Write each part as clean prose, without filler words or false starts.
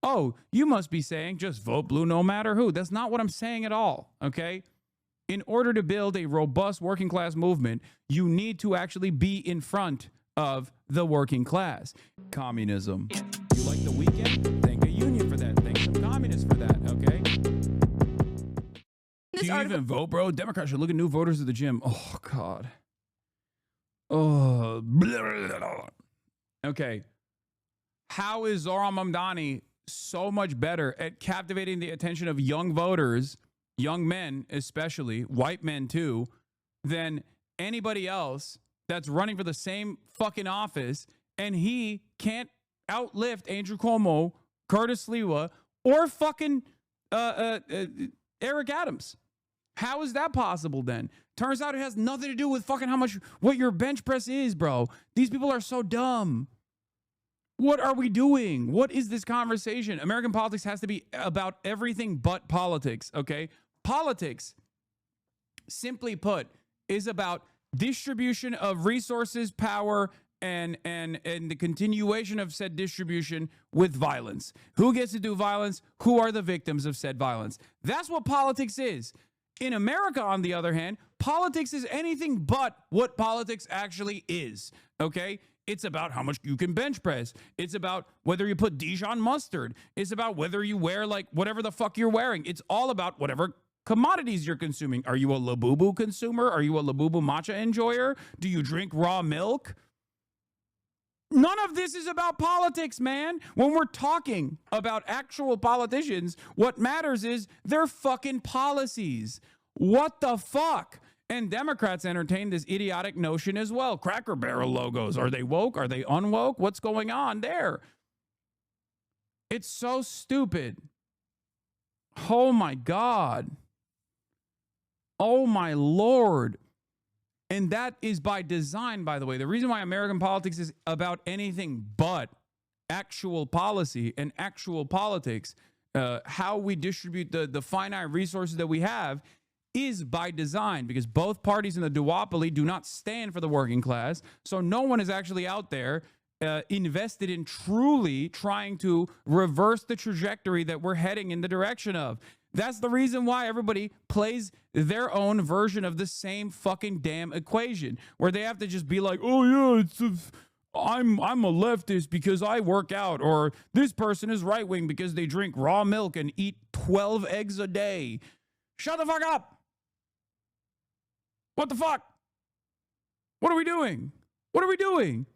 oh, you must be saying just vote blue no matter who. That's not what I'm saying at all, okay? In order to build a robust working class movement, you need to actually be in front of the working class. Communism. You like the weekend? Thank a union for that. Thank some communists for that, okay? Do you even vote, bro? Democrats should look at new voters at the gym. Oh, God. Oh. Okay. How is Zohran Mamdani so much better at captivating the attention of young voters, young men especially, white men too, than anybody else that's running for the same fucking office, and he can't outlift Andrew Cuomo, Curtis Sliwa, or fucking Eric Adams? How is that possible then? Turns out it has nothing to do with fucking what your bench press is, bro. These people are so dumb. What are we doing? What is this conversation? American politics has to be about everything but politics, okay? Politics, simply put, is about distribution of resources, power, and the continuation of said distribution with violence. Who gets to do violence? Who are the victims of said violence? That's what politics is. In America, on the other hand, politics is anything but what politics actually is, okay? It's about how much you can bench press. It's about whether you put Dijon mustard. It's about whether you wear, like, whatever the fuck you're wearing. It's all about whatever commodities you're consuming. Are you a Labubu consumer? Are you a Labubu matcha enjoyer? Do you drink raw milk? None of this is about politics, man. When we're talking about actual politicians, what matters is their fucking policies. What the fuck? And Democrats entertain this idiotic notion as well. Cracker Barrel logos. Are they woke? Are they unwoke? What's going on there? It's so stupid. Oh my God. Oh my Lord. And that is by design, by the way. The reason why American politics is about anything but actual policy and actual politics, how we distribute the finite resources that we have, is by design, because both parties in the duopoly do not stand for the working class. So no one is actually out there invested in truly trying to reverse the trajectory that we're heading in the direction of. That's the reason why everybody plays their own version of the same fucking damn equation, where they have to just be like, oh yeah, I'm a leftist because I work out, or this person is right wing because they drink raw milk and eat 12 eggs a day. Shut the fuck up. What the fuck? What are we doing? What are we doing?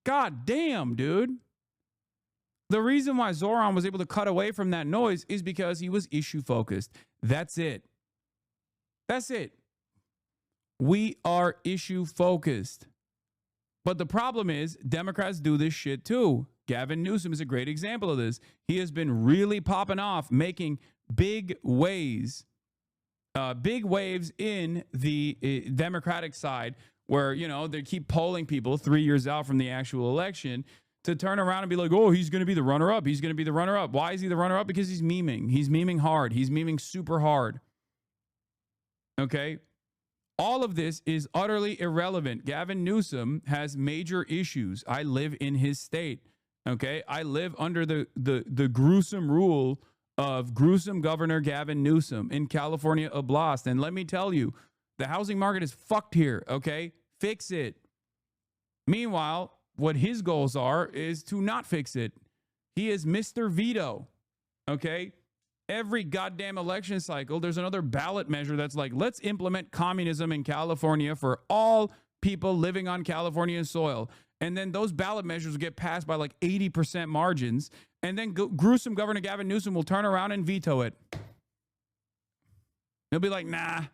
God damn, dude. The reason why Zohran was able to cut away from that noise is because he was issue focused. That's it. That's it. We are issue focused. But the problem is Democrats do this shit too. Gavin Newsom is a great example of this. He has been really popping off, making big waves in the Democratic side, where, you know, they keep polling people 3 years out from the actual election to turn around and be like, oh, he's going to be the runner-up. He's going to be the runner-up. Why is he the runner-up? Because he's memeing. He's memeing hard. He's memeing super hard. Okay? All of this is utterly irrelevant. Gavin Newsom has major issues. I live in his state. Okay? I live under the gruesome rule of gruesome Governor Gavin Newsom in California Oblast. And let me tell you, the housing market is fucked here, okay? Fix it. Meanwhile, what his goals are is to not fix it. He is Mr. Veto, okay? Every goddamn election cycle, there's another ballot measure that's like, let's implement communism in California for all people living on Californian soil. And then those ballot measures get passed by like 80% margins. And then gruesome Governor Gavin Newsom will turn around and veto it. He'll be like, nah.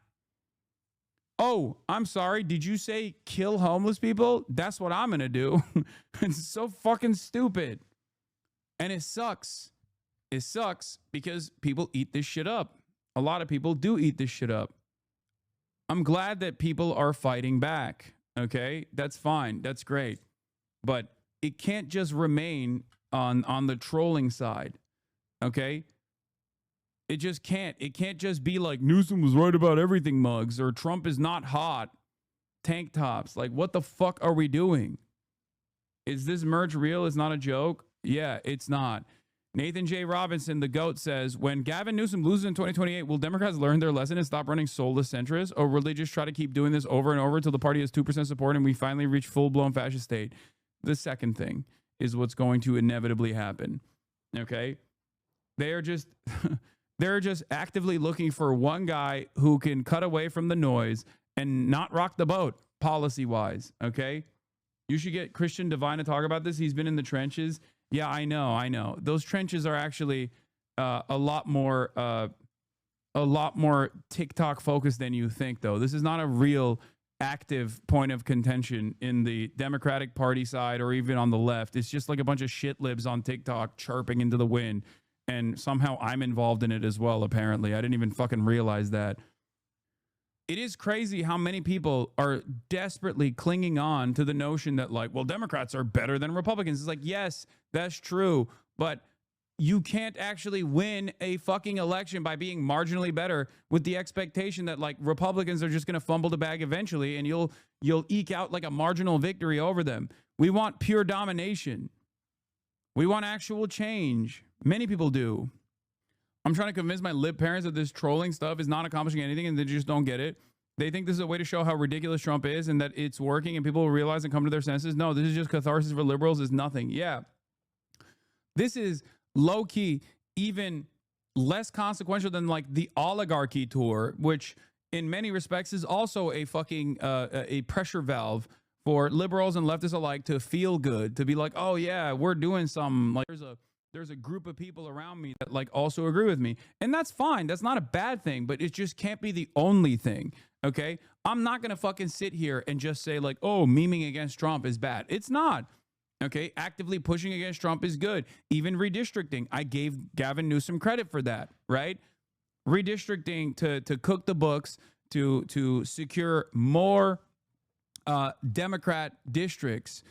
Oh, I'm sorry. Did you say kill homeless people? That's what I'm going to do. It's so fucking stupid. And it sucks. It sucks because people eat this shit up. A lot of people do eat this shit up. I'm glad that people are fighting back. Okay? That's fine. That's great. But it can't just remain on the trolling side. Okay? It just can't. It can't just be like Newsom was right about everything mugs, or Trump is not hot tank tops. Like, what the fuck are we doing? Is this merge real? It's not a joke. Yeah, it's not. Nathan J. Robinson, the GOAT, says, when Gavin Newsom loses in 2028, will Democrats learn their lesson and stop running soulless centrists? Or will they just try to keep doing this over and over until the party has 2% support and we finally reach full-blown fascist state? The second thing is what's going to inevitably happen. Okay? They are just they're just actively looking for one guy who can cut away from the noise and not rock the boat policy-wise. Okay? You should get Christian Divine to talk about this. He's been in the trenches. Yeah, I know. Those trenches are actually a lot more TikTok focused than you think, though. This is not a real active point of contention in the Democratic Party side or even on the left. It's just like a bunch of shit libs on TikTok chirping into the wind, and somehow I'm involved in it as well, apparently. I didn't even fucking realize that. It is crazy how many people are desperately clinging on to the notion that, like, well, Democrats are better than Republicans. It's like, yes, that's true, but you can't actually win a fucking election by being marginally better with the expectation that, like, Republicans are just going to fumble the bag eventually and you'll eke out like a marginal victory over them. We want pure domination. We want actual change. Many people do. I'm trying to convince my lib parents that this trolling stuff is not accomplishing anything and they just don't get it. They think this is a way to show how ridiculous Trump is and that it's working and people will realize and come to their senses. No, this is just catharsis for liberals. Is nothing. Yeah. This is low-key even less consequential than like the oligarchy tour, which in many respects is also a fucking a pressure valve for liberals and leftists alike to feel good, to be like, oh yeah, we're doing something. Like there's a group of people around me that like also agree with me. And that's fine. That's not a bad thing, but it just can't be the only thing. Okay. I'm not going to fucking sit here and just say like, oh, memeing against Trump is bad. It's not. Okay. Actively pushing against Trump is good. Even redistricting. I gave Gavin Newsom credit for that, right? Redistricting to cook the books, to secure more Democrat districts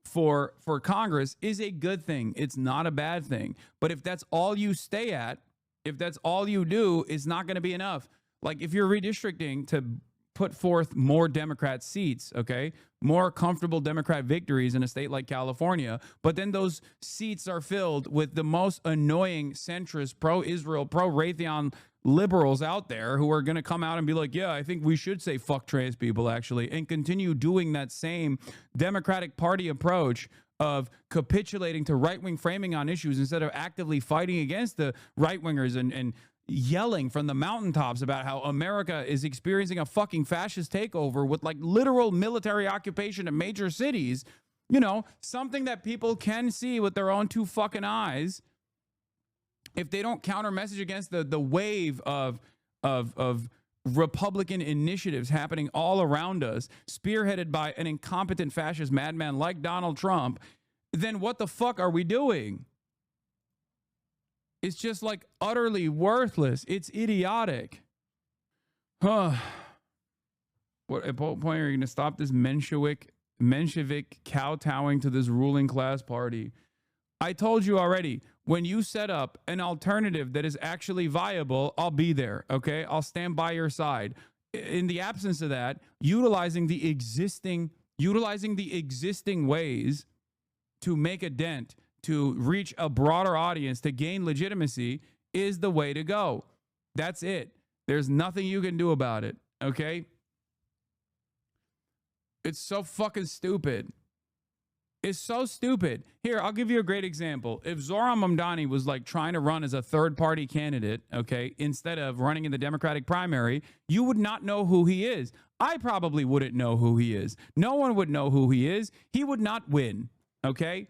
for Congress is a good thing. It's not a bad thing. But if that's all you stay at, if that's all you do, it's not going to be enough. Like if you're redistricting to put forth more Democrat seats, okay, more comfortable Democrat victories in a state like California, but then those seats are filled with the most annoying centrist, pro-Israel, pro-Raytheon liberals out there who are going to come out and be like, yeah, I think we should say fuck trans people actually, and continue doing that same Democratic Party approach of capitulating to right-wing framing on issues instead of actively fighting against the right-wingers and yelling from the mountaintops about how America is experiencing a fucking fascist takeover with like literal military occupation of major cities, you know, something that people can see with their own two fucking eyes. If they don't counter message against the wave of Republican initiatives happening all around us, spearheaded by an incompetent fascist madman like Donald Trump, then what the fuck are we doing? It's just like utterly worthless. It's idiotic. Huh. What at what point are you going to stop this Menshevik kowtowing to this ruling class party? I told you already, when you set up an alternative that is actually viable, I'll be there, okay? I'll stand by your side. In the absence of that, utilizing the existing ways to make a dent, to reach a broader audience, to gain legitimacy is the way to go. That's it. There's nothing you can do about it, okay? It's so fucking stupid. It's so stupid. Here, I'll give you a great example. If Zohran Mamdani was like trying to run as a third-party candidate, okay, instead of running in the Democratic primary, you would not know who he is. I probably wouldn't know who he is. No one would know who he is. He would not win, okay?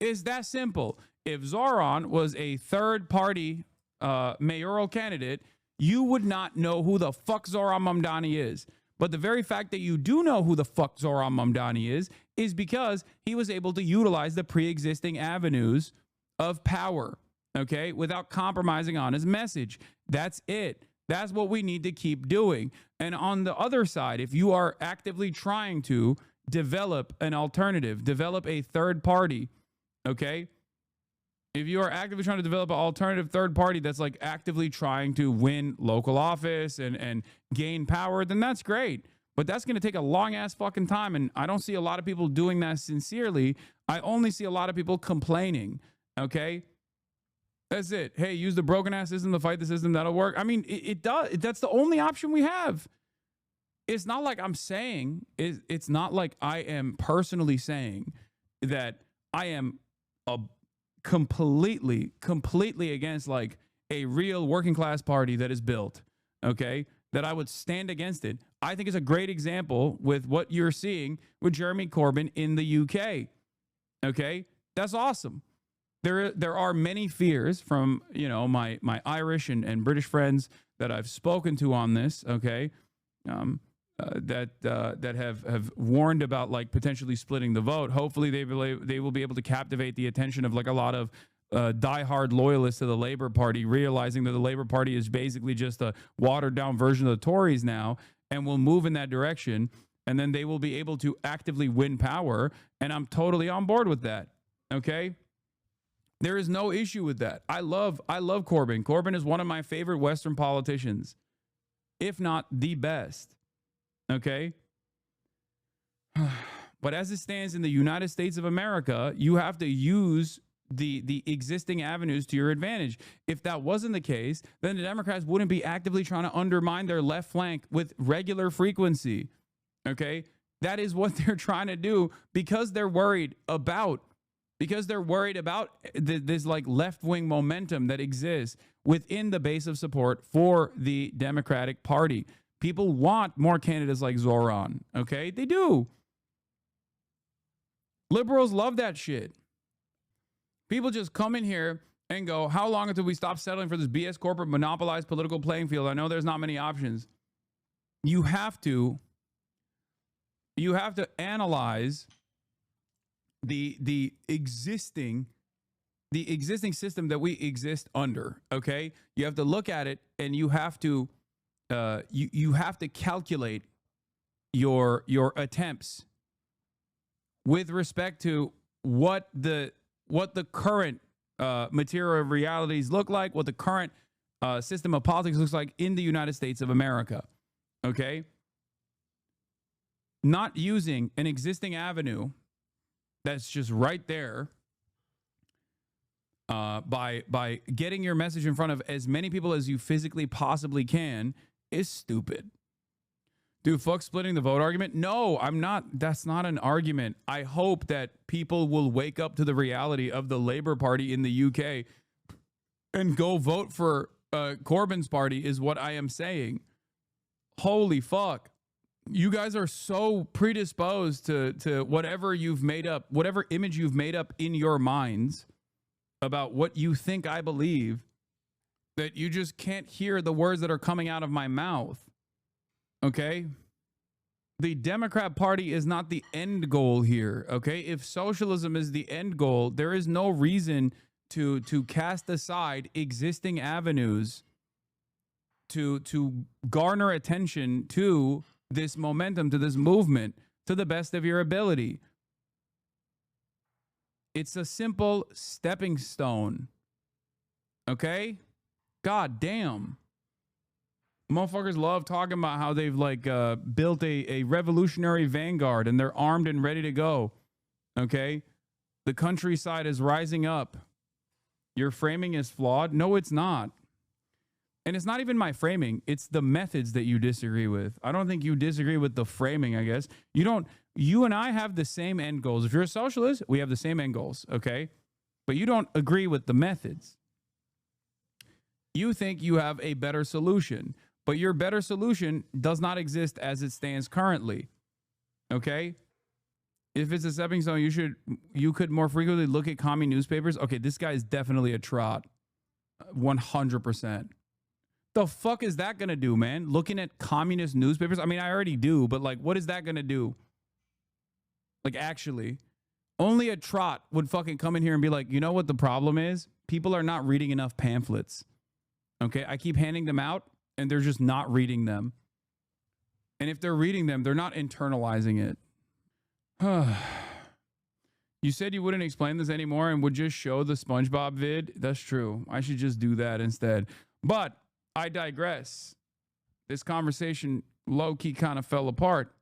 It's that simple. If Zohran was a third-party mayoral candidate, you would not know who the fuck Zohran Mamdani is. But the very fact that you do know who the fuck Zohran Mamdani is because he was able to utilize the pre-existing avenues of power, okay, without compromising on his message. That's it. That's what we need to keep doing. And on the other side, if you are actively trying to develop an alternative, develop a third party, okay, if you are actively trying to develop an alternative third party that's like actively trying to win local office and gain power, then that's great. But that's going to take a long ass fucking time. And I don't see a lot of people doing that sincerely. I only see a lot of people complaining. Okay. That's it. Hey, use the broken ass system to fight the system. That'll work. I mean, it does. That's the only option we have. It's not like I'm saying, it's not like I am personally saying that I am completely against like a real working class party that is built, okay, that I would stand against it. I think it's a great example with what you're seeing with Jeremy Corbyn in the UK, okay? That's awesome. There are many fears from, you know, my Irish and British friends that I've spoken to on this, okay, that have warned about like potentially splitting the vote. Hopefully they will be able to captivate the attention of like a lot of diehard loyalists to the Labour Party, realizing that the Labour Party is basically just a watered down version of the Tories now, and will move in that direction, and then they will be able to actively win power. And I'm totally on board with that. Okay. There is no issue with that. I love Corbyn. Corbyn is one of my favorite Western politicians, if not the best. Okay. But as it stands in the United States of America, you have to use the existing avenues to your advantage. If that wasn't the case, then the Democrats wouldn't be actively trying to undermine their left flank with regular frequency. Okay. That is what they're trying to do because they're worried about this like left-wing momentum that exists within the base of support for the Democratic Party. People want more candidates like Zoran, okay? They do. Liberals love that shit. People just come in here and go, how long until we stop settling for this BS corporate monopolized political playing field? I know there's not many options. You have to analyze the existing system that we exist under, okay? You have to look at it, and you have to you have to calculate your attempts with respect to what the current material realities look like, what the current system of politics looks like in the United States of America, okay? Not using an existing avenue that's just right there by getting your message in front of as many people as you physically possibly can is stupid. Dude, fuck splitting the vote argument. No, I'm not. That's not an argument. I hope that people will wake up to the reality of the Labour Party in the UK and go vote for Corbyn's party is what I am saying. Holy fuck. You guys are so predisposed to whatever you've made up, whatever image you've made up in your minds about what you think I believe, that you just can't hear the words that are coming out of my mouth. Okay? The Democrat Party is not the end goal here. Okay? If socialism is the end goal, there is no reason to cast aside existing avenues to garner attention to this momentum, to this movement, to the best of your ability. It's a simple stepping stone. Okay? God damn. Motherfuckers love talking about how they've like built a revolutionary vanguard and they're armed and ready to go. Okay? The countryside is rising up. Your framing is flawed? No, it's not. And it's not even my framing. It's the methods that you disagree with. I don't think you disagree with the framing, I guess. You and I have the same end goals. If you're a socialist, we have the same end goals, okay? But you don't agree with the methods. You think you have a better solution, but your better solution does not exist as it stands currently, okay? If it's a stepping stone, you could more frequently look at commie newspapers. Okay, this guy is definitely a trot, 100%. The fuck is that gonna do, man? Looking at communist newspapers? I mean, I already do, but like, what is that gonna do? Like, actually, only a trot would fucking come in here and be like, you know what the problem is? People are not reading enough pamphlets. Okay, I keep handing them out and they're just not reading them. And if they're reading them, they're not internalizing it. You said you wouldn't explain this anymore and would just show the SpongeBob vid. That's true. I should just do that instead. But I digress. This conversation low-key kind of fell apart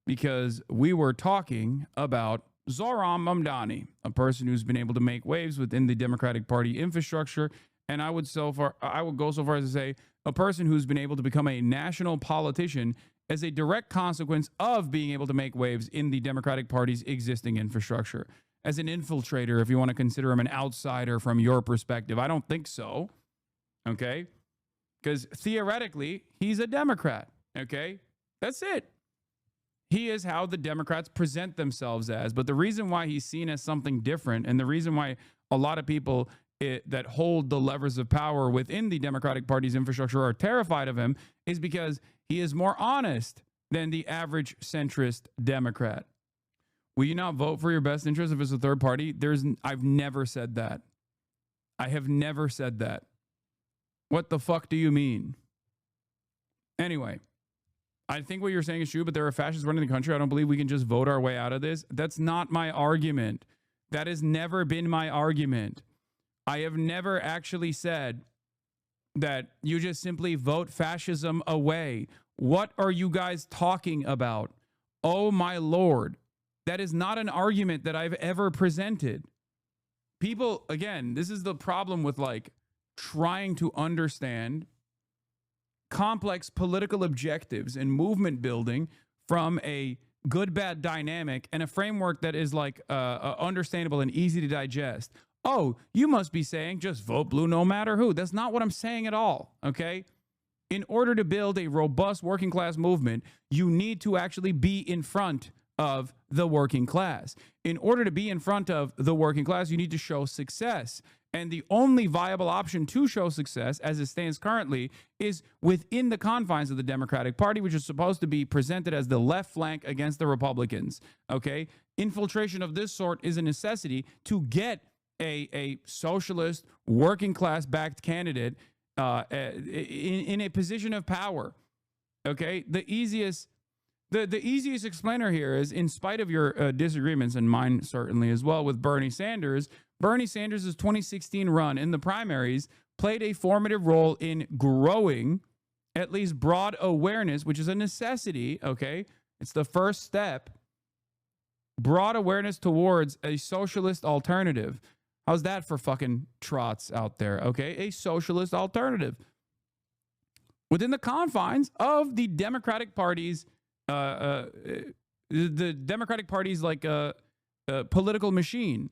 because we were talking about Zohran Mamdani, a person who's been able to make waves within the Democratic Party infrastructure. And I would go so far as to say a person who's been able to become a national politician as a direct consequence of being able to make waves in the Democratic Party's existing infrastructure. As an infiltrator, if you want to consider him an outsider from your perspective. I don't think so. Okay? Because theoretically, he's a Democrat. Okay? That's it. He is how the Democrats present themselves as. But the reason why he's seen as something different, and the reason why a lot of people that hold the levers of power within the Democratic Party's infrastructure are terrified of him, is because he is more honest than the average centrist Democrat. Will you not vote for your best interest if it's a third party? I've never said that. I have never said that. What the fuck do you mean? Anyway, I think what you're saying is true, but there are fascists running the country. I don't believe we can just vote our way out of this. That's not my argument. That has never been my argument. I have never actually said that you just simply vote fascism away. What are you guys talking about? Oh my Lord. That is not an argument that I've ever presented. People, again, this is the problem with like trying to understand complex political objectives and movement building from a good bad dynamic and a framework that is like understandable and easy to digest. Oh, you must be saying just vote blue no matter who. That's not what I'm saying at all, okay? In order to build a robust working class movement, you need to actually be in front of the working class. In order to be in front of the working class, you need to show success. And the only viable option to show success, as it stands currently, is within the confines of the Democratic Party, which is supposed to be presented as the left flank against the Republicans. Okay? Infiltration of this sort is a necessity to get a socialist, working class backed candidate in a position of power. Okay? The easiest explainer here is, in spite of your disagreements, and mine certainly as well, with Bernie Sanders' 2016 run in the primaries played a formative role in growing at least broad awareness, which is a necessity, okay? It's the first step. Broad awareness towards a socialist alternative. How's that for fucking trots out there, okay? A socialist alternative. Within the confines of the Democratic Party's the Democratic Party's like political machine,